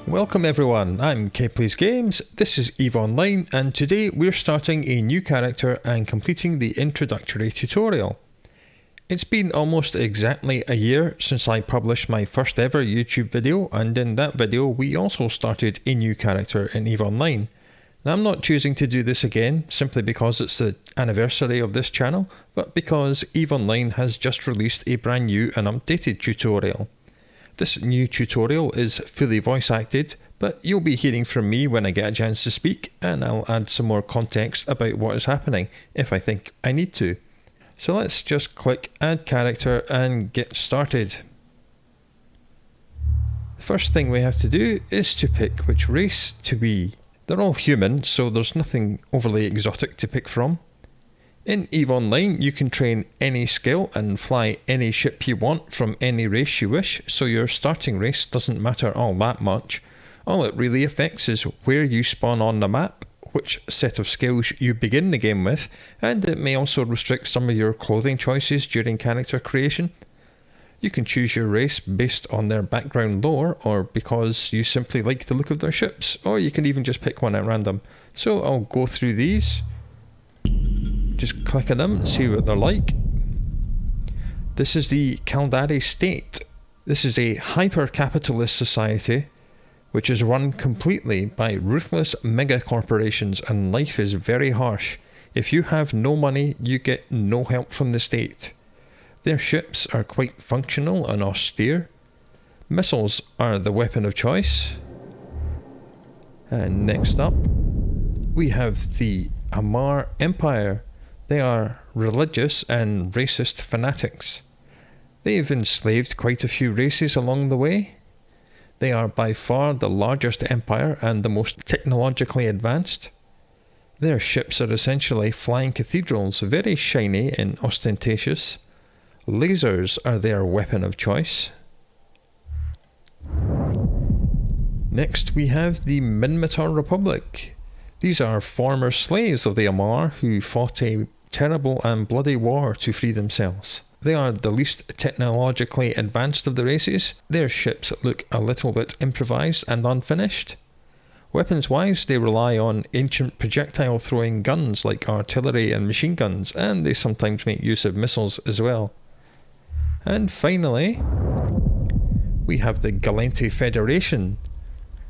Welcome everyone, I'm Kplays Games, this is EVE Online, and today we're starting a new character and completing the introductory tutorial. It's been almost exactly a year since I published my first ever YouTube video, and in that video we also started a new character in EVE Online. Now I'm not choosing to do this again simply because it's the anniversary of this channel, but because EVE Online has just released a brand new and updated tutorial. This new tutorial is fully voice acted, but you'll be hearing from me when I get a chance to speak, and I'll add some more context about what is happening if I think I need to. So let's just click add character and get started. The first thing we have to do is to pick which race to be. They're all human, so there's nothing overly exotic to pick from. In EVE Online, you can train any skill and fly any ship you want from any race you wish, so your starting race doesn't matter all that much. All it really affects is where you spawn on the map, which set of skills you begin the game with, and it may also restrict some of your clothing choices during character creation. You can choose your race based on their background lore, or because you simply like the look of their ships, or you can even just pick one at random. So I'll go through these. Just click on them and see what they're like. This is the Caldari state. This is a hyper-capitalist society which is run completely by ruthless mega corporations, and life is very harsh. If you have no money, you get no help from the state. Their ships are quite functional and austere. Missiles are the weapon of choice. And next up, we have the Amar Empire. They are religious and racist fanatics. They've enslaved quite a few races along the way. They are by far the largest empire and the most technologically advanced. Their ships are essentially flying cathedrals, very shiny and ostentatious. Lasers are their weapon of choice. Next we have the Minmatar Republic. These are former slaves of the Amar who fought a terrible and bloody war to free themselves. They are the least technologically advanced of the races. Their ships look a little bit improvised and unfinished. Weapons wise, they rely on ancient projectile throwing guns like artillery and machine guns, and they sometimes make use of missiles as well. And finally, we have the Gallente Federation.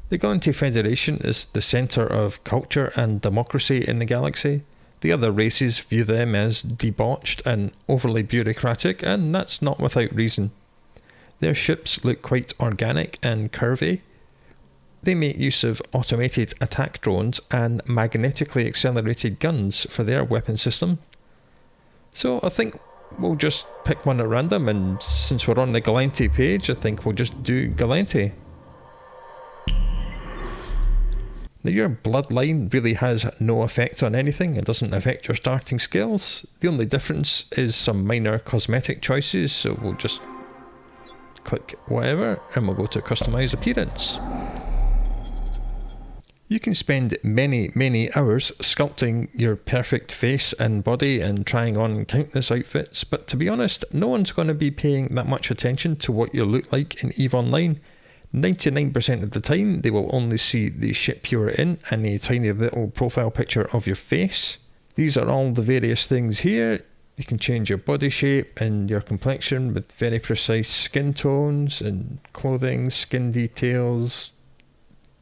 The Gallente Federation is the centre of culture and democracy in the galaxy. The other races view them as debauched and overly bureaucratic, and that's not without reason. Their ships look quite organic and curvy. They make use of automated attack drones and magnetically accelerated guns for their weapon system. So I think we'll just pick one at random, and since we're on the Gallente page, I think we'll just do Gallente. Now your bloodline really has no effect on anything. It doesn't affect your starting skills. The only difference is some minor cosmetic choices, so we'll just click whatever and we'll go to customize appearance. You can spend many hours sculpting your perfect face and body and trying on countless outfits, but to be honest, no one's going to be paying that much attention to what you look like in EVE Online. 99% of the time they will only see the ship you're in and a tiny little profile picture of your face. These are all the various things here. You can change your body shape and your complexion with very precise skin tones and clothing, skin details,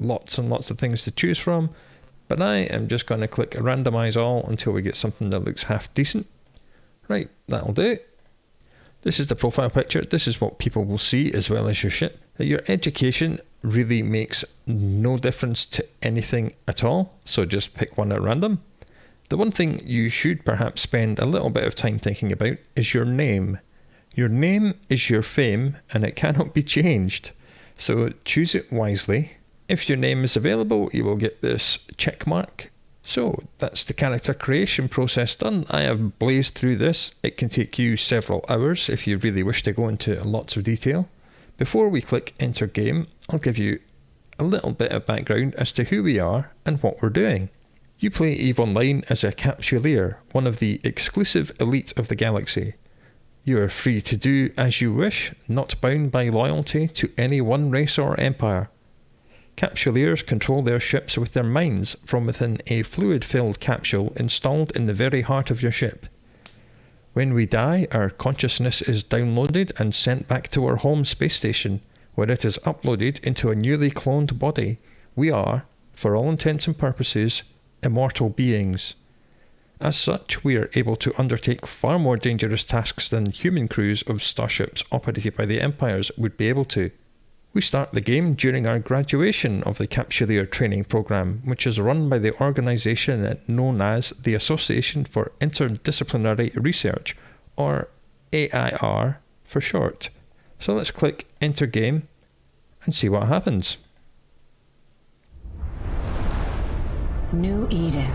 lots and lots of things to choose from. But I am just going to click randomize all until we get something that looks half decent. Right, that'll do. This is the profile picture. This is what people will see as well as your ship. Your education really makes no difference to anything at all, so just pick one at random. The one thing you should perhaps spend a little bit of time thinking about is your name. Your name is your fame and it cannot be changed, so choose it wisely. If your name is available, you will get this check mark. So that's the character creation process done. I have blazed through this. It can take you several hours if you really wish to go into lots of detail. Before we click enter game, I'll give you a little bit of background as to who we are and what we're doing. You play EVE Online as a capsuleer, one of the exclusive elite of the galaxy. You are free to do as you wish, not bound by loyalty to any one race or empire. Capsuleers control their ships with their minds from within a fluid-filled capsule installed in the very heart of your ship. When we die, our consciousness is downloaded and sent back to our home space station, where it is uploaded into a newly cloned body. We are, for all intents and purposes, immortal beings. As such, we are able to undertake far more dangerous tasks than human crews of starships operated by the Empires would be able to. We start the game during our graduation of the Capsuleer training program, which is run by the organisation known as the Association for Interdisciplinary Research, or AIR for short. So let's click Enter Game and see what happens. New Eden,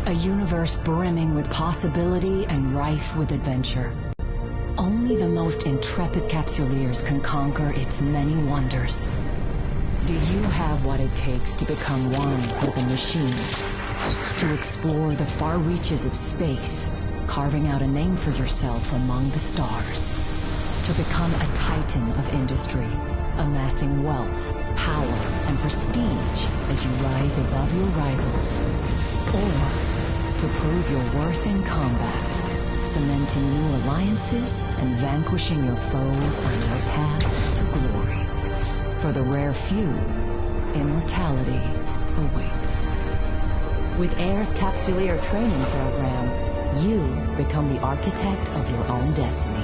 a universe brimming with possibility and rife with adventure. Only the most intrepid capsuleers can conquer its many wonders. Do you have what it takes to become one with a machine? To explore the far reaches of space, carving out a name for yourself among the stars? To become a titan of industry, amassing wealth, power, and prestige as you rise above your rivals? Or to prove your worth in combat, cementing new alliances and vanquishing your foes on your path to glory? For the rare few, immortality awaits. With AIR's Capsuleer training program, you become the architect of your own destiny.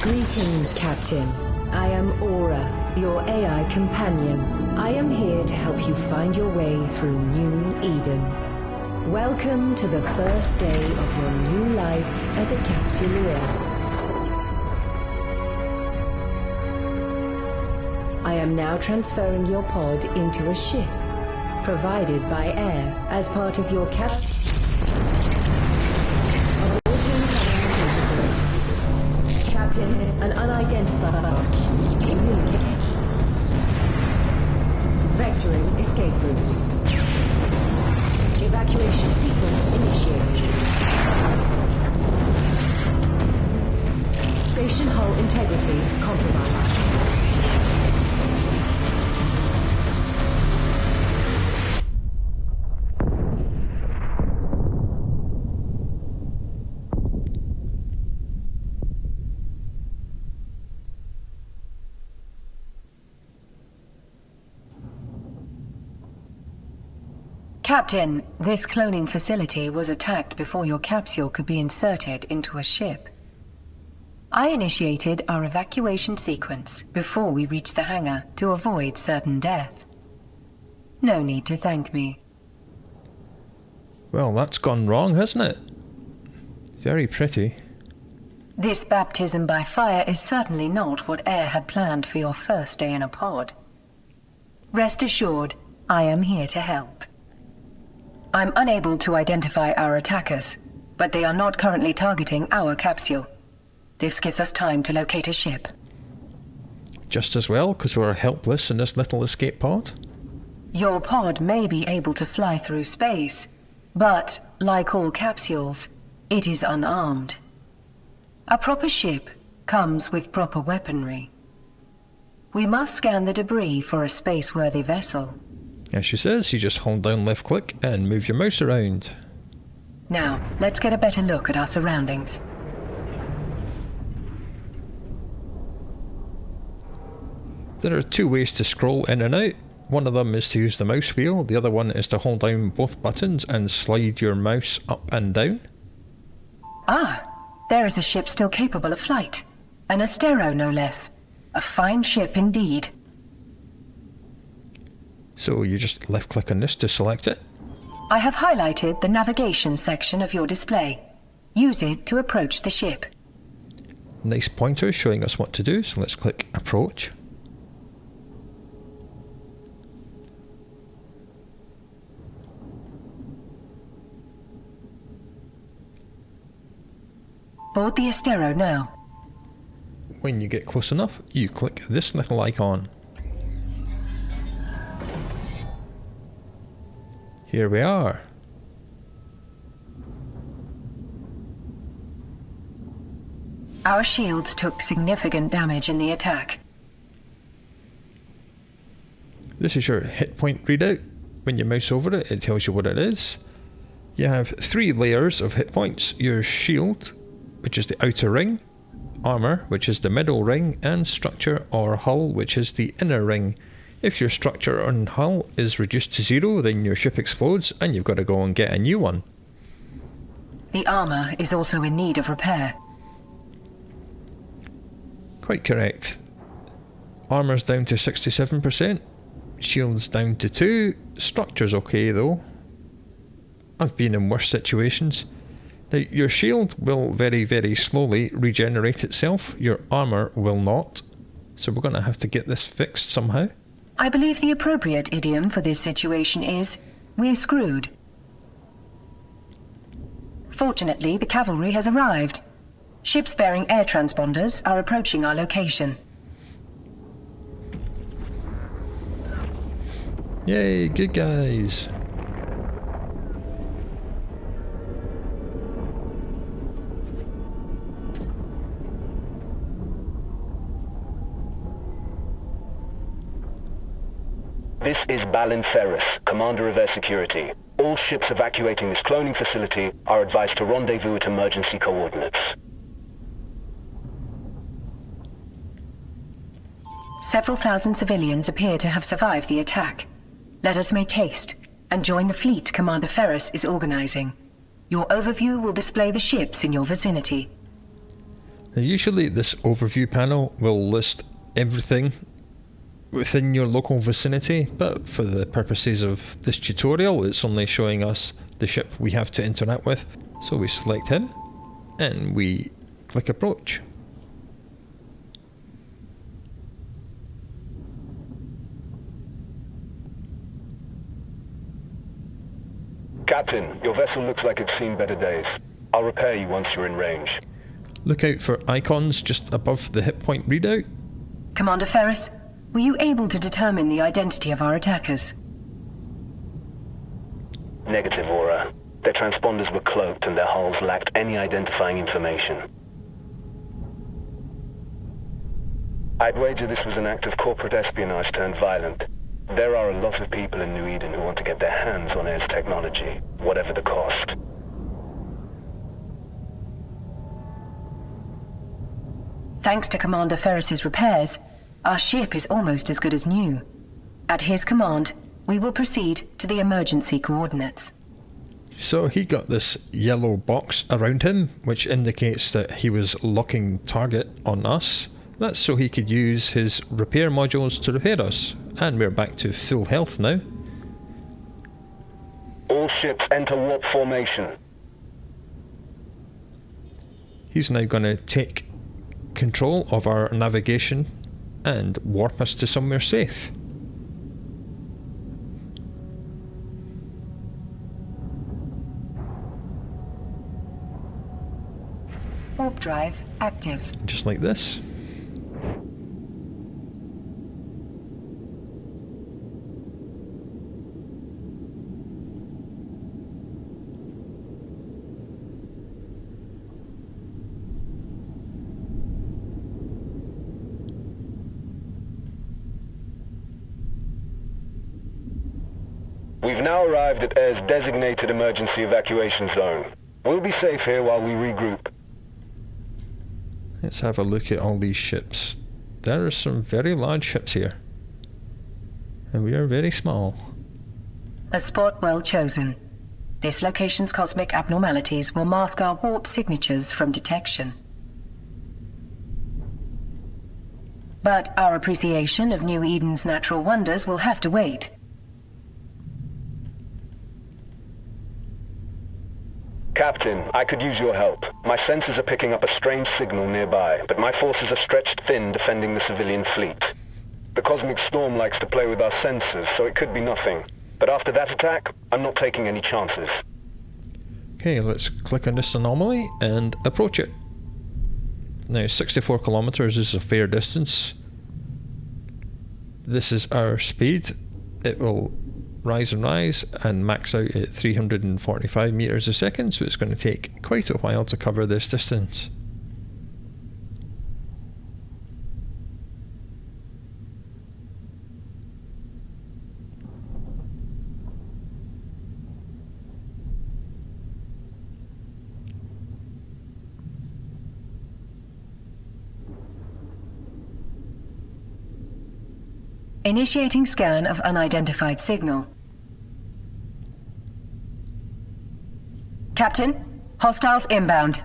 Greetings, Captain. I am Aura, your AI companion. I am here to help you find your way through New Eden. Welcome to the first day of your new life as a Capsuleer. I am now transferring your pod into a ship, provided by AIR as part of your Captain, an unidentified communicate. Vectoring escape route. Evacuation sequence initiated. Station hull integrity compromised. Captain, this cloning facility was attacked before your capsule could be inserted into a ship. I initiated our evacuation sequence before we reached the hangar to avoid certain death. No need to thank me. Well, that's gone wrong, hasn't it? Very pretty. This baptism by fire is certainly not what AIR had planned for your first day in a pod. Rest assured, I am here to help. I'm unable to identify our attackers, but they are not currently targeting our capsule. This gives us time to locate a ship. Just as well, because we're helpless in this little escape pod. Your pod may be able to fly through space, but, like all capsules, it is unarmed. A proper ship comes with proper weaponry. We must scan the debris for a space-worthy vessel. As she says, you just hold down left click and move your mouse around. Now, let's get a better look at our surroundings. There are two ways to scroll in and out. One of them is to use the mouse wheel, the other one is to hold down both buttons and slide your mouse up and down. Ah, there is a ship still capable of flight. An Astero, no less. A fine ship indeed. So you just left click on this to select it. I have highlighted the navigation section of your display. Use it to approach the ship. Nice pointer showing us what to do, so let's click approach. Board the Estero now. When you get close enough, you click this little icon. Here we are. Our shields took significant damage in the attack. This is your hit point readout. When you mouse over it, it tells you what it is. You have 3 layers of hit points. Your shield, which is the outer ring, armour, which is the middle ring, and structure or hull, which is the inner ring. If your structure and hull is reduced to 0, then your ship explodes and you've got to go and get a new one. The armour is also in need of repair. Quite correct. Armour's down to 67%, shield's down to 2, structure's okay though. I've been in worse situations. Now, your shield will very, very slowly regenerate itself, your armour will not. So we're going to have to get this fixed somehow. I believe the appropriate idiom for this situation is, we're screwed. Fortunately, the cavalry has arrived. Ships bearing air transponders are approaching our location. Yay, good guys. This is Balin Ferris, Commander of Air Security. All ships evacuating this cloning facility are advised to rendezvous at emergency coordinates. Several thousand civilians appear to have survived the attack. Let us make haste and join the fleet Commander Ferris is organizing. Your overview will display the ships in your vicinity. Now, usually this overview panel will list everything within your local vicinity, but for the purposes of this tutorial it's only showing us the ship we have to interact with. So we select him and we click approach. Captain, your vessel looks like it's seen better days. I'll repair you once you're in range. Look out for icons just above the hit point readout. Commander Ferris, were you able to determine the identity of our attackers? Negative, Aura. Their transponders were cloaked and their hulls lacked any identifying information. I'd wager this was an act of corporate espionage turned violent. There are a lot of people in New Eden who want to get their hands on Air's technology, whatever the cost. Thanks to Commander Ferris's repairs, our ship is almost as good as new. At his command, we will proceed to the emergency coordinates. So he got this yellow box around him, which indicates that he was locking target on us. That's so he could use his repair modules to repair us. And we're back to full health now. All ships enter warp formation. He's now going to take control of our navigation and warp us to somewhere safe. Warp drive active. Just like this. We've now arrived at Air's designated emergency evacuation zone. We'll be safe here while we regroup. Let's have a look at all these ships. There are some very large ships here. And we are very small. A spot well chosen. This location's cosmic abnormalities will mask our warp signatures from detection. But our appreciation of New Eden's natural wonders will have to wait. Captain, I could use your help. My sensors are picking up a strange signal nearby, but my forces are stretched thin defending the civilian fleet. The cosmic storm likes to play with our sensors, so it could be nothing. But after that attack, I'm not taking any chances. Okay, let's click on this anomaly and approach it. Now 64 kilometers is a fair distance. This is our speed. It will rise and max out at 345 meters a second, so it's going to take quite a while to cover this distance. Initiating scan of unidentified signal. Captain, hostiles inbound.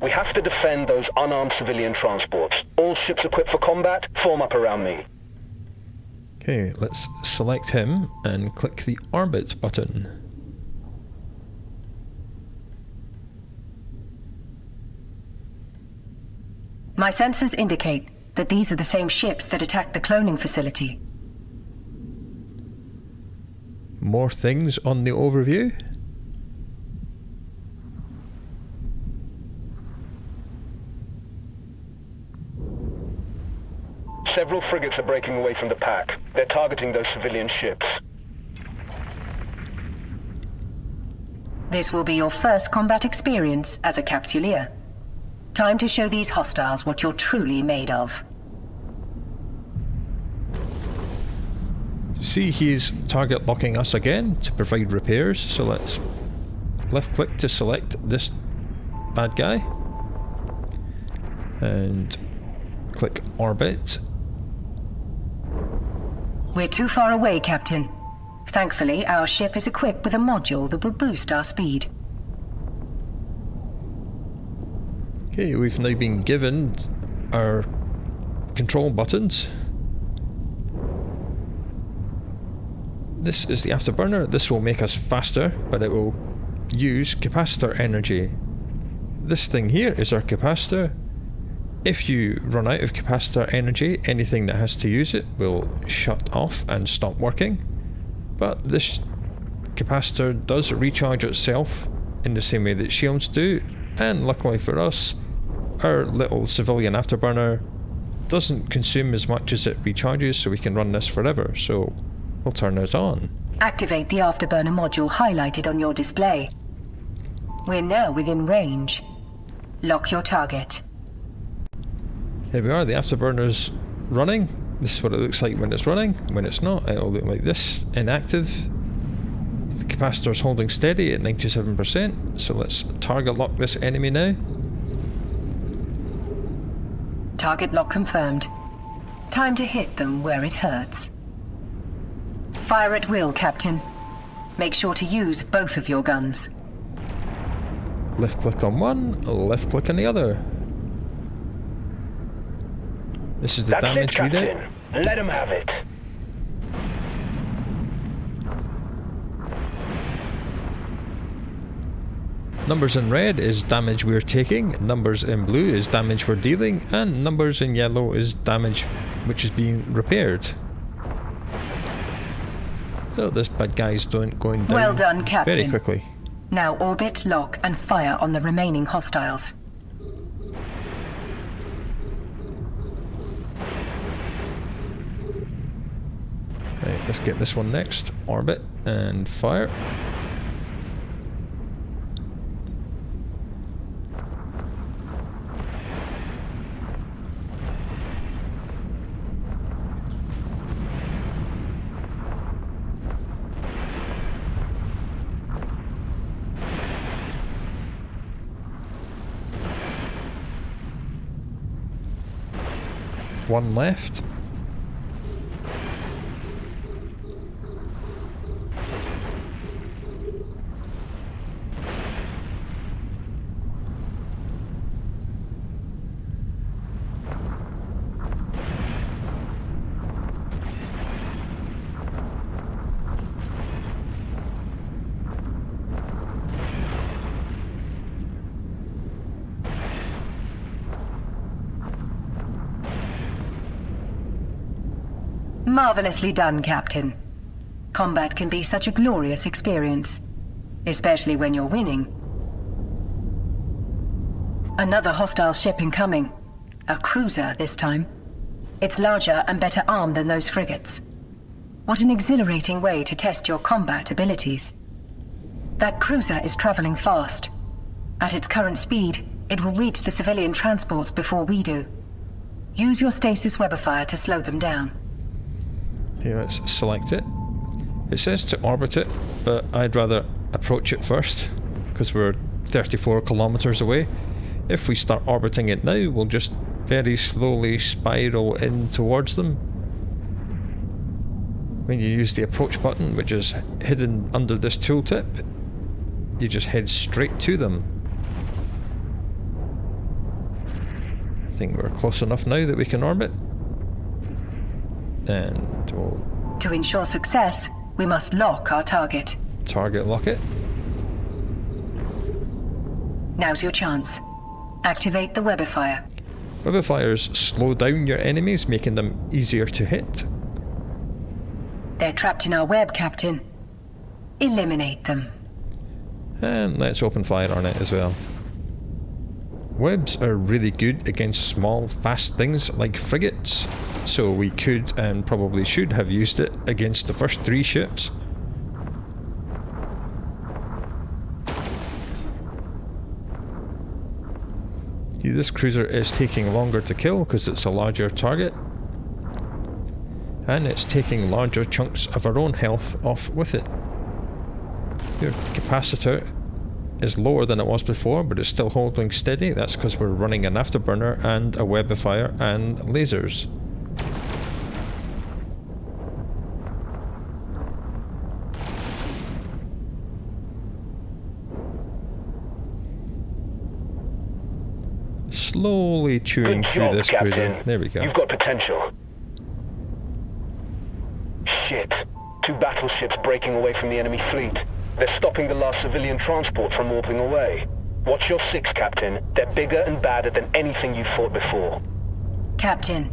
We have to defend those unarmed civilian transports. All ships equipped for combat, form up around me. Okay, let's select him and click the orbit button. My sensors indicate that these are the same ships that attacked the cloning facility. More things on the overview. Several frigates are breaking away from the pack. They're targeting those civilian ships. This will be your first combat experience as a capsuleer. Time to show these hostiles what you're truly made of. See, he's target locking us again to provide repairs, so let's left click to select this bad guy and click orbit. We're too far away, Captain. Thankfully, our ship is equipped with a module that will boost our speed. Okay, we've now been given our control buttons. This is the afterburner. This will make us faster, but it will use capacitor energy. This thing here is our capacitor. If you run out of capacitor energy, anything that has to use it will shut off and stop working. But this capacitor does recharge itself in the same way that shields do, and luckily for us, our little civilian afterburner doesn't consume as much as it recharges, so we can run this forever. So we'll turn it on. Activate the afterburner module highlighted on your display. We're now within range. Lock your target. Here we are, the afterburner's running. This is what it looks like when it's running. When it's not, it'll look like this, inactive. The capacitor's holding steady at 97%, so let's target lock this enemy now. Target lock confirmed. Time to hit them where it hurts. Fire at will, Captain. Make sure to use both of your guns. Left click on one, left click on the other. This is the That's damage it, readout. Captain. Let him have it. Numbers in red is damage we're taking, numbers in blue is damage we're dealing, and numbers in yellow is damage which is being repaired. So this bad guy's going down Well done, Captain. very quickly. Now orbit, lock, and fire on the remaining hostiles. Right, let's get this one next. Orbit and fire. One left. Marvelously done, Captain. Combat can be such a glorious experience, especially when you're winning. Another hostile ship incoming. A cruiser this time. It's larger and better armed than those frigates. What an exhilarating way to test your combat abilities. That cruiser is traveling fast. At its current speed, it will reach the civilian transports before we do. Use your stasis webifier to slow them down. Okay, let's select it. It says to orbit it, but I'd rather approach it first, because we're 34 kilometers away. If we start orbiting it now, we'll just very slowly spiral in towards them. When you use the approach button, which is hidden under this tooltip, you just head straight to them. I think we're close enough now that we can orbit. And we'll... To ensure success, we must lock our target. Target lock it. Now's your chance. Activate the webifier. Webifiers slow down your enemies, making them easier to hit. They're trapped in our web, Captain. Eliminate them. And let's open fire on it as well. Webs are really good against small, fast things like frigates, so we could and probably should have used it against the first 3 ships. See, this cruiser is taking longer to kill because it's a larger target, and it's taking larger chunks of our own health off with it. Your capacitor is lower than it was before, but it's still holding steady. That's because we're running an afterburner and a webifier and lasers. Slowly chewing through this cruiser. There we go. You've got potential. Shit. 2 battleships breaking away from the enemy fleet. They're stopping the last civilian transport from warping away. Watch your 6, Captain. They're bigger and badder than anything you've fought before. Captain,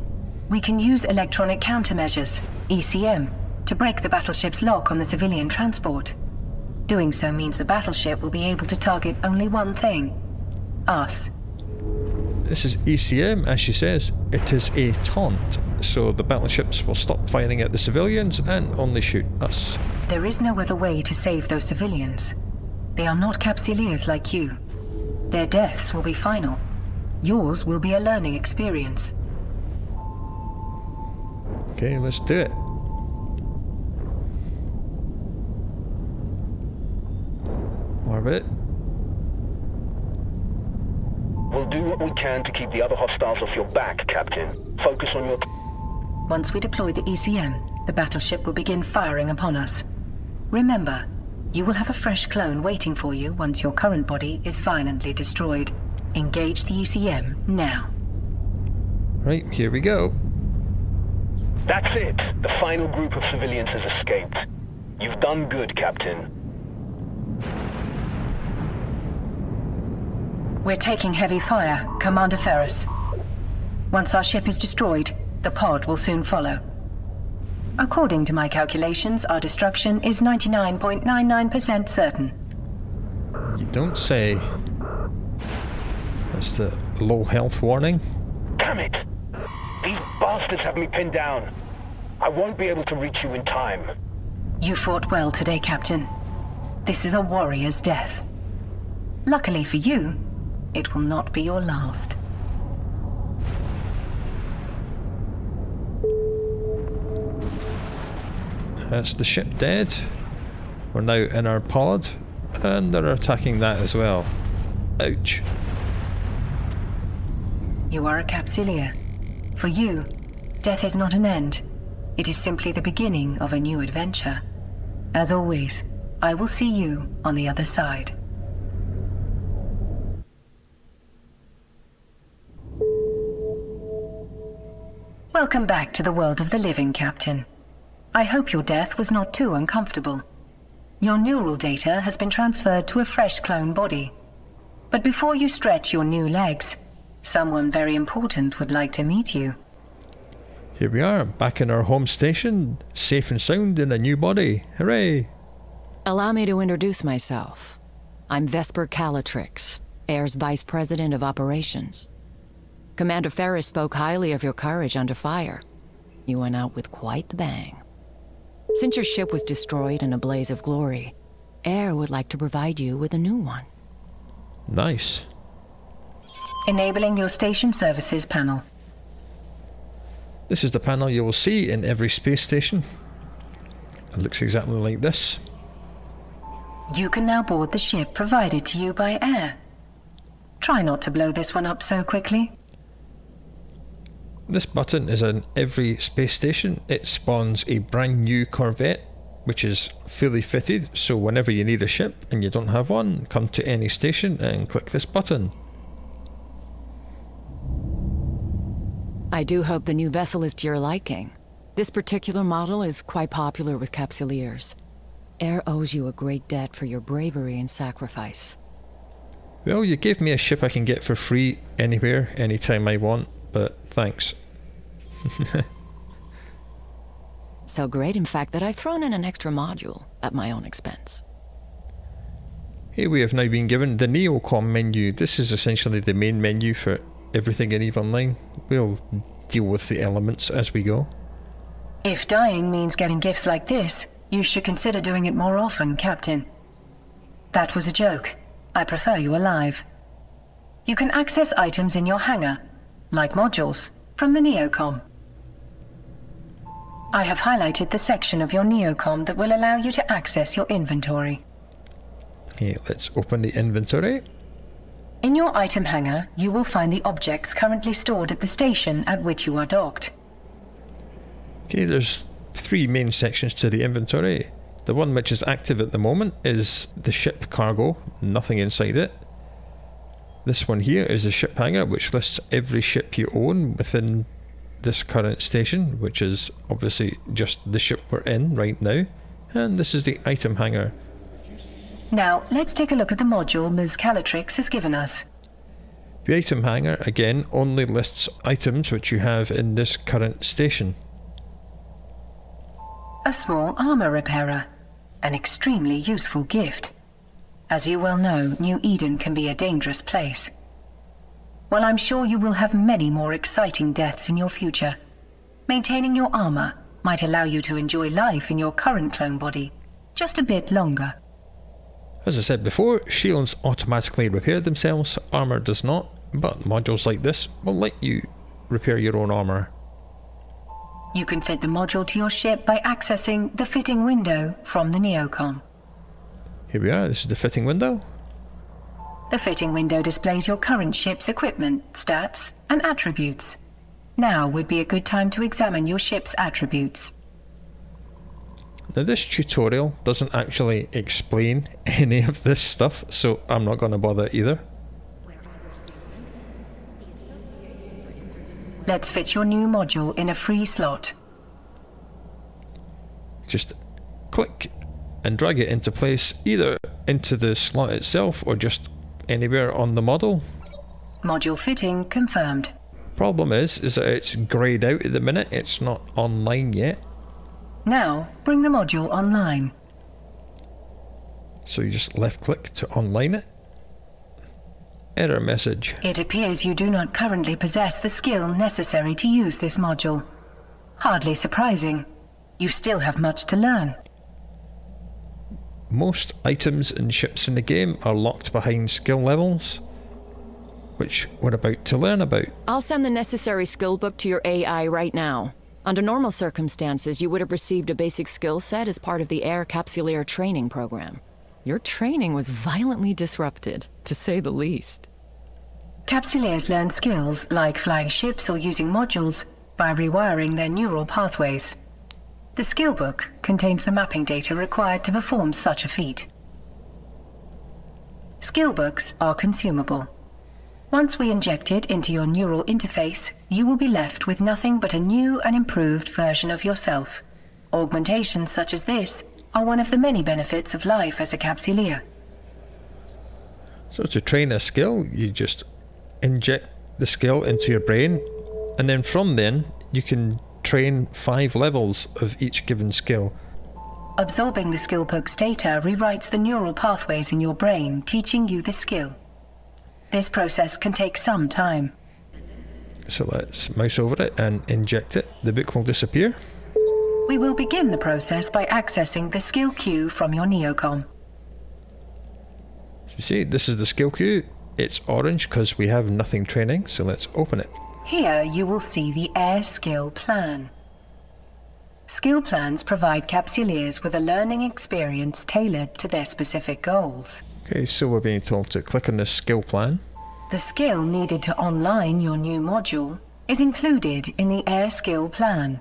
we can use electronic countermeasures, ECM, to break the battleship's lock on the civilian transport. Doing so means the battleship will be able to target only one thing. Us. This is ECM, as she says. It is a taunt, so the battleships will stop firing at the civilians and only shoot us. There is no other way to save those civilians. They are not Capsuleers like you. Their deaths will be final. Yours will be a learning experience. Okay, let's do it. Orbit. We'll do what we can to keep the other hostiles off your back, Captain. Focus on your... Once we deploy the ECM, the battleship will begin firing upon us. Remember, you will have a fresh clone waiting for you once your current body is violently destroyed. Engage the ECM now. Right, here we go. That's it! The final group of civilians has escaped. You've done good, Captain. We're taking heavy fire, Commander Ferris. Once our ship is destroyed, the pod will soon follow. According to my calculations, our destruction is 99.99% certain. You don't say. That's the low health warning. Damn it! These bastards have me pinned down. I won't be able to reach you in time. You fought well today, Captain. This is a warrior's death. Luckily for you, it will not be your last. That's the ship dead. We're now in our pod, and they're attacking that as well. Ouch. You are a Capsuleer. For you, death is not an end. It is simply the beginning of a new adventure. As always, I will see you on the other side. Welcome back to the world of the living, Captain. I hope your death was not too uncomfortable. Your neural data has been transferred to a fresh clone body. But before you stretch your new legs, someone very important would like to meet you. Here we are, back in our home station, safe and sound in a new body. Hooray! Allow me to introduce myself. I'm Vesper Calatrix, Air's Vice President of Operations. Commander Ferris spoke highly of your courage under fire. You went out with quite the bang. Since your ship was destroyed in a blaze of glory, Air would like to provide you with a new one. Nice. Enabling your station services panel. This is the panel you will see in every space station. It looks exactly like this. You can now board the ship provided to you by Air. Try not to blow this one up so quickly. This button is in every space station. It spawns a brand new Corvette, which is fully fitted, so whenever you need a ship and you don't have one, come to any station and click this button. I do hope the new vessel is to your liking. This particular model is quite popular with Capsuleers. Air owes you a great debt for your bravery and sacrifice. Well, you gave me a ship I can get for free anywhere, anytime I want, but thanks. So great, in fact, that I've thrown in an extra module at my own expense. Here we have now been given the Neocom menu. This is essentially the main menu for everything in EVE Online. We'll deal with the elements as we go. If dying means getting gifts like this, you should consider doing it more often, Captain. That was a joke. I prefer you alive. You can access items in your hangar, like modules, from the Neocom. I have highlighted the section of your Neocom that will allow you to access your inventory. Okay, let's open the inventory. In your item hangar, you will find the objects currently stored at the station at which you are docked. Okay, there's 3 main sections to the inventory. The one which is active at the moment is the ship cargo, nothing inside it. This one here is the ship hangar, which lists every ship you own within this current station, which is obviously just the ship we're in right now. And this is the item hangar. Now, let's take a look at the module Ms. Calatrix has given us. The item hangar, again, only lists items which you have in this current station. A small armor repairer. An extremely useful gift. As you well know, New Eden can be a dangerous place. While I'm sure you will have many more exciting deaths in your future, maintaining your armor might allow you to enjoy life in your current clone body just a bit longer. As I said before, shields automatically repair themselves, armor does not, but modules like this will let you repair your own armor. You can fit the module to your ship by accessing the fitting window from the Neocom. Here we are, this is the fitting window. The fitting window displays your current ship's equipment, stats, and attributes. Now would be a good time to examine your ship's attributes. Now this tutorial doesn't actually explain any of this stuff, so I'm not going to bother either. Let's fit your new module in a free slot. Just click and drag it into place, either into the slot itself or just anywhere on the model. Module fitting confirmed. Problem is that it's greyed out at the minute, it's not online yet. Now, bring the module online. So you just left click to online it. Error message. It appears you do not currently possess the skill necessary to use this module. Hardly surprising. You still have much to learn. Most items and ships in the game are locked behind skill levels, which we're about to learn about. I'll send the necessary skill book to your AI right now. Under normal circumstances, you would have received a basic skill set as part of the Air Capsuleer training program. Your training was violently disrupted, to say the least. Capsuleers learn skills like flying ships or using modules by rewiring their neural pathways. The skill book contains the mapping data required to perform such a feat. Skill books are consumable. Once we inject it into your neural interface, you will be left with nothing but a new and improved version of yourself. Augmentations such as this are one of the many benefits of life as a capsuleer. So to train a skill, you just inject the skill into your brain, and then from then you can train 5 levels of each given skill. Absorbing the skill book's data rewrites the neural pathways in your brain, teaching you the skill. This process can take some time. So let's mouse over it and inject it. The book will disappear. We will begin the process by accessing the skill queue from your neocom. So you see, this is the skill queue. It's orange because we have nothing training, so let's open it. Here you will see the Air Skill Plan. Skill plans provide capsuleers with a learning experience tailored to their specific goals. Okay, so we're being told to click on this skill plan. The skill needed to online your new module is included in the Air Skill Plan.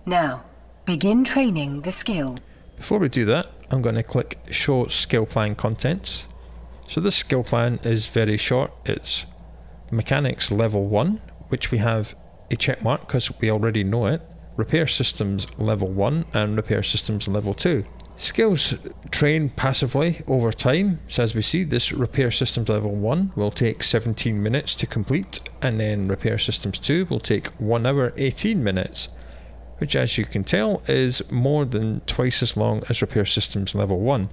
Now, begin training the skill. Before we do that, I'm going to click Show Skill Plan Contents. So this skill plan is very short. It's Mechanics Level 1, which we have a check mark because we already know it. Repair Systems Level 1 and Repair Systems Level 2. Skills train passively over time. So as we see, this Repair Systems Level 1 will take 17 minutes to complete, and then Repair Systems 2 will take 1 hour 18 minutes, which as you can tell is more than twice as long as Repair Systems Level 1.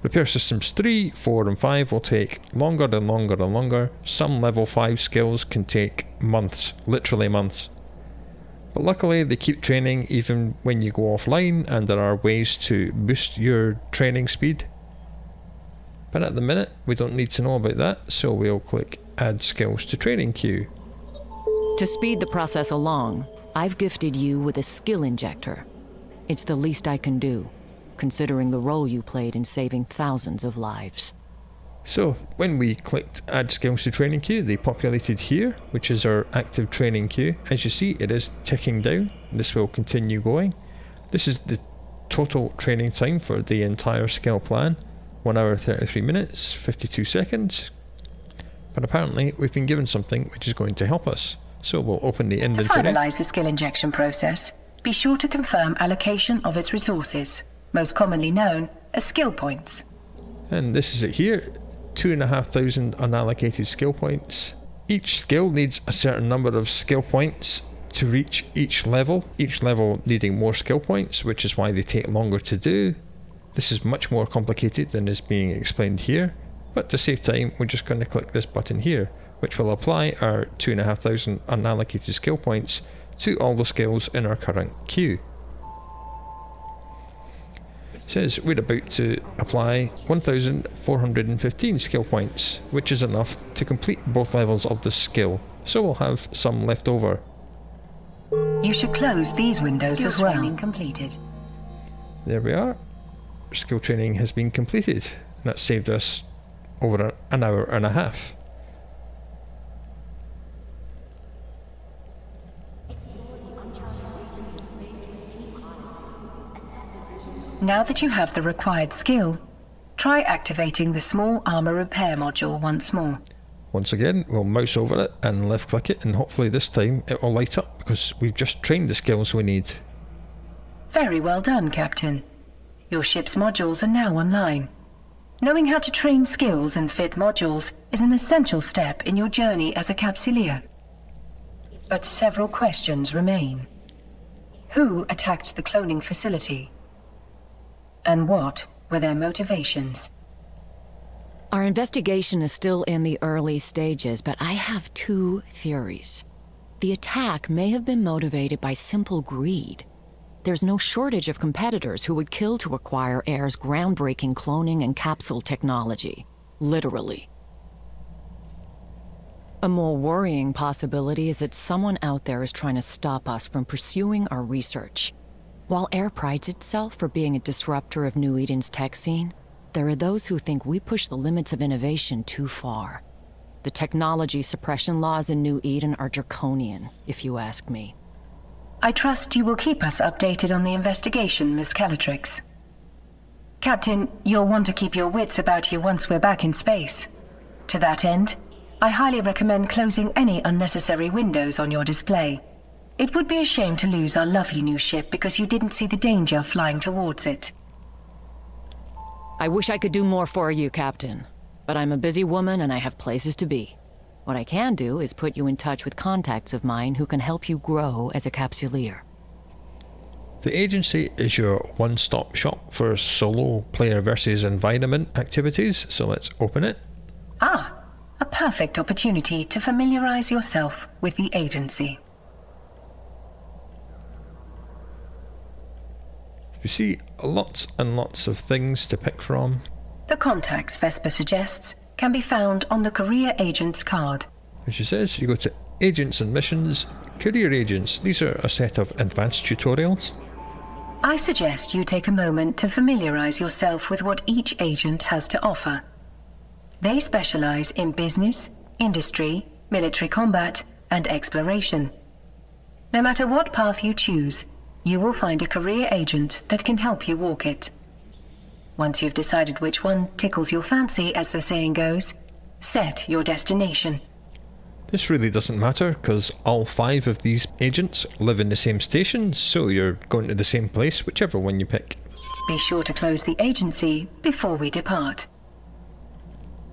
Repair Systems 3, 4 and 5 will take longer and longer and longer. Some Level 5 skills can take months, literally months. But luckily they keep training even when you go offline, and there are ways to boost your training speed. But at the minute we don't need to know about that, so we'll click Add Skills to Training Queue. To speed the process along, I've gifted you with a skill injector. It's the least I can do, considering the role you played in saving thousands of lives. So when we clicked Add Skills to Training Queue, they populated here, which is our active training queue. As you see, it is ticking down. This will continue going. This is the total training time for the entire skill plan. 1 hour 33 minutes, 52 seconds. But apparently we've been given something which is going to help us. So we'll open the inventory. To finalize the skill injection process, be sure to confirm allocation of its resources, most commonly known as skill points. And this is it here. 2,500 unallocated skill points. Each skill needs a certain number of skill points to reach each level needing more skill points, which is why they take longer to do. This is much more complicated than is being explained here, but to save time we're just going to click this button here, which will apply our 2,500 unallocated skill points to all the skills in our current queue. It says we're about to apply 1,415 skill points, which is enough to complete both levels of the skill, so we'll have some left over. You should close these windows as well. Training completed. There we are. Skill training has been completed. That saved us over an hour and a half. Now that you have the required skill, try activating the small armor repair module once more. Once again, we'll mouse over it and left click it, and hopefully this time it will light up because we've just trained the skills we need. Very well done, Captain. Your ship's modules are now online. Knowing how to train skills and fit modules is an essential step in your journey as a capsuleer. But several questions remain. Who attacked the cloning facility? And what were their motivations? Our investigation is still in the early stages, but I have 2 theories. The attack may have been motivated by simple greed. There's no shortage of competitors who would kill to acquire AIR's groundbreaking cloning and capsule technology. Literally. A more worrying possibility is that someone out there is trying to stop us from pursuing our research. While AIR prides itself for being a disruptor of New Eden's tech scene, there are those who think we push the limits of innovation too far. The technology suppression laws in New Eden are draconian, if you ask me. I trust you will keep us updated on the investigation, Miss Calatrix. Captain, you'll want to keep your wits about you once we're back in space. To that end, I highly recommend closing any unnecessary windows on your display. It would be a shame to lose our lovely new ship because you didn't see the danger flying towards it. I wish I could do more for you, Captain. But I'm a busy woman and I have places to be. What I can do is put you in touch with contacts of mine who can help you grow as a capsuleer. The agency is your one-stop shop for solo player versus environment activities, so let's open it. Ah, a perfect opportunity to familiarize yourself with the agency. You see lots and lots of things to pick from. The contacts Vesper suggests can be found on the Career Agents card. As she says, you go to Agents and Missions, Career Agents. These are a set of advanced tutorials. I suggest you take a moment to familiarize yourself with what each agent has to offer. They specialize in business, industry, military combat, and exploration. No matter what path you choose, you will find a career agent that can help you walk it. Once you've decided which one tickles your fancy, as the saying goes, set your destination. This really doesn't matter, because all 5 of these agents live in the same station, so you're going to the same place, whichever one you pick. Be sure to close the agency before we depart.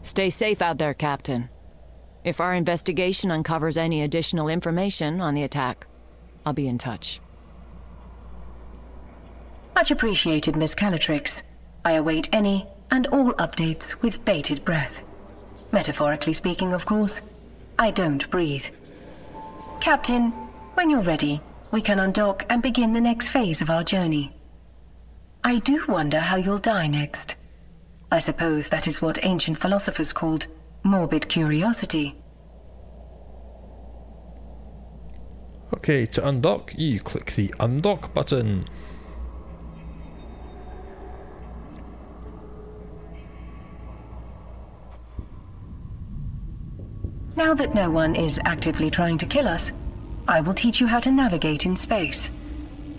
Stay safe out there, Captain. If our investigation uncovers any additional information on the attack, I'll be in touch. Much appreciated, Miss Calatrix. I await any and all updates with bated breath. Metaphorically speaking, of course. I don't breathe. Captain, when you're ready, we can undock and begin the next phase of our journey. I do wonder how you'll die next. I suppose that is what ancient philosophers called morbid curiosity. Okay, to undock, you click the undock button. Now that no one is actively trying to kill us, I will teach you how to navigate in space.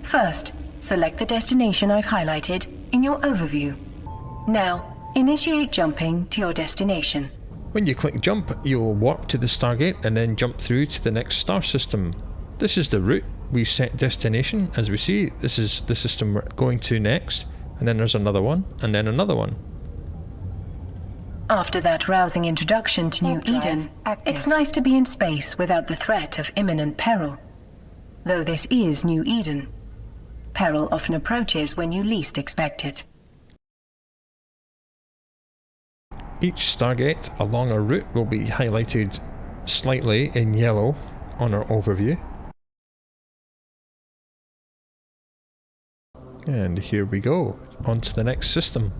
First, select the destination I've highlighted in your overview. Now, initiate jumping to your destination. When you click jump, you'll warp to the Stargate and then jump through to the next star system. This is the route. We've set destination. As we see, this is the system we're going to next, and then there's another one, and then another one. After that rousing introduction to New Eden, it's nice to be in space without the threat of imminent peril. Though this is New Eden, peril often approaches when you least expect it. Each Stargate along our route will be highlighted slightly in yellow on our overview. And here we go, on to the next system.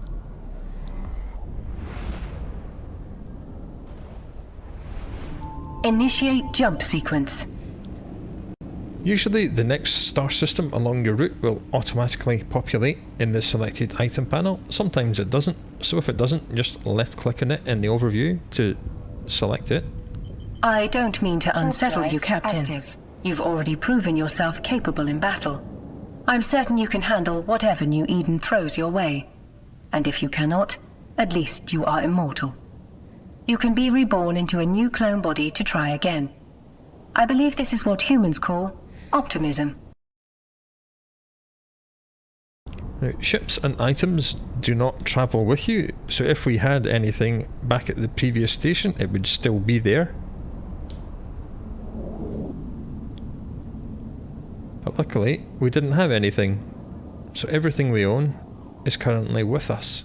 Initiate jump sequence. Usually the next star system along your route will automatically populate in the selected item panel. Sometimes it doesn't, so if it doesn't, just left click on it in the overview to select it. I don't mean to unsettle you, Captain. You've already proven yourself capable in battle. I'm certain you can handle whatever New Eden throws your way. And if you cannot, at least you are immortal. You can be reborn into a new clone body to try again. I believe this is what humans call optimism. Now, ships and items do not travel with you, so if we had anything back at the previous station, it would still be there. But luckily, we didn't have anything, so everything we own is currently with us.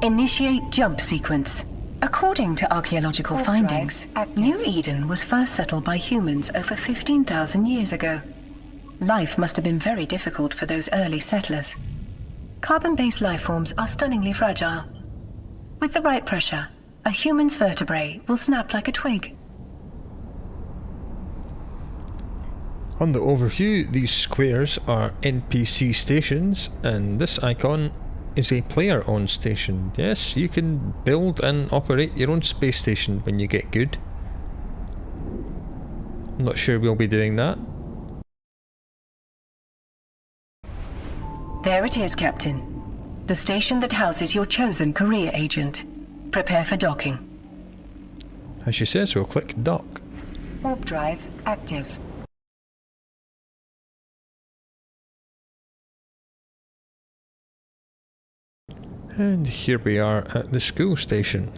Initiate jump sequence. According to archaeological findings, New Eden was first settled by humans over 15,000 years ago. Life must have been very difficult for those early settlers. Carbon-based life forms are stunningly fragile. With the right pressure, a human's vertebrae will snap like a twig. On the overview, these squares are NPC stations, and this icon is a player-owned station. Yes, you can build and operate your own space station when you get good. I'm not sure we'll be doing that. There it is, Captain. The station that houses your chosen career agent. Prepare for docking. As she says, we'll click dock. Warp drive active. And here we are at the school station.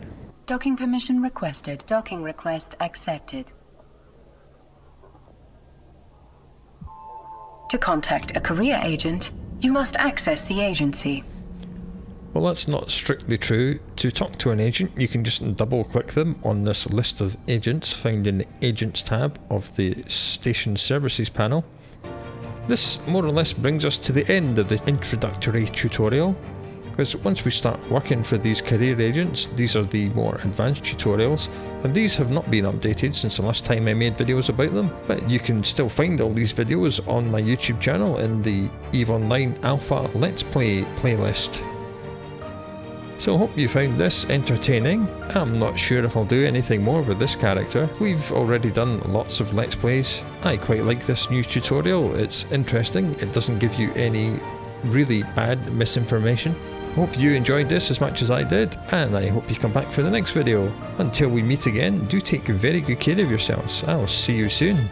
Docking permission requested. Docking request accepted. To contact a career agent, you must access the agency. Well, that's not strictly true. To talk to an agent, you can just double click them on this list of agents found in the Agents tab of the Station Services panel. This more or less brings us to the end of the introductory tutorial, because once we start working for these career agents, these are the more advanced tutorials, and these have not been updated since the last time I made videos about them, but you can still find all these videos on my YouTube channel in the EVE Online Alpha Let's Play playlist. So I hope you found this entertaining. I'm not sure if I'll do anything more with this character. We've already done lots of Let's Plays. I quite like this new tutorial. It's interesting. It doesn't give you any really bad misinformation. Hope you enjoyed this as much as I did, and I hope you come back for the next video. Until we meet again, do take very good care of yourselves. I'll see you soon.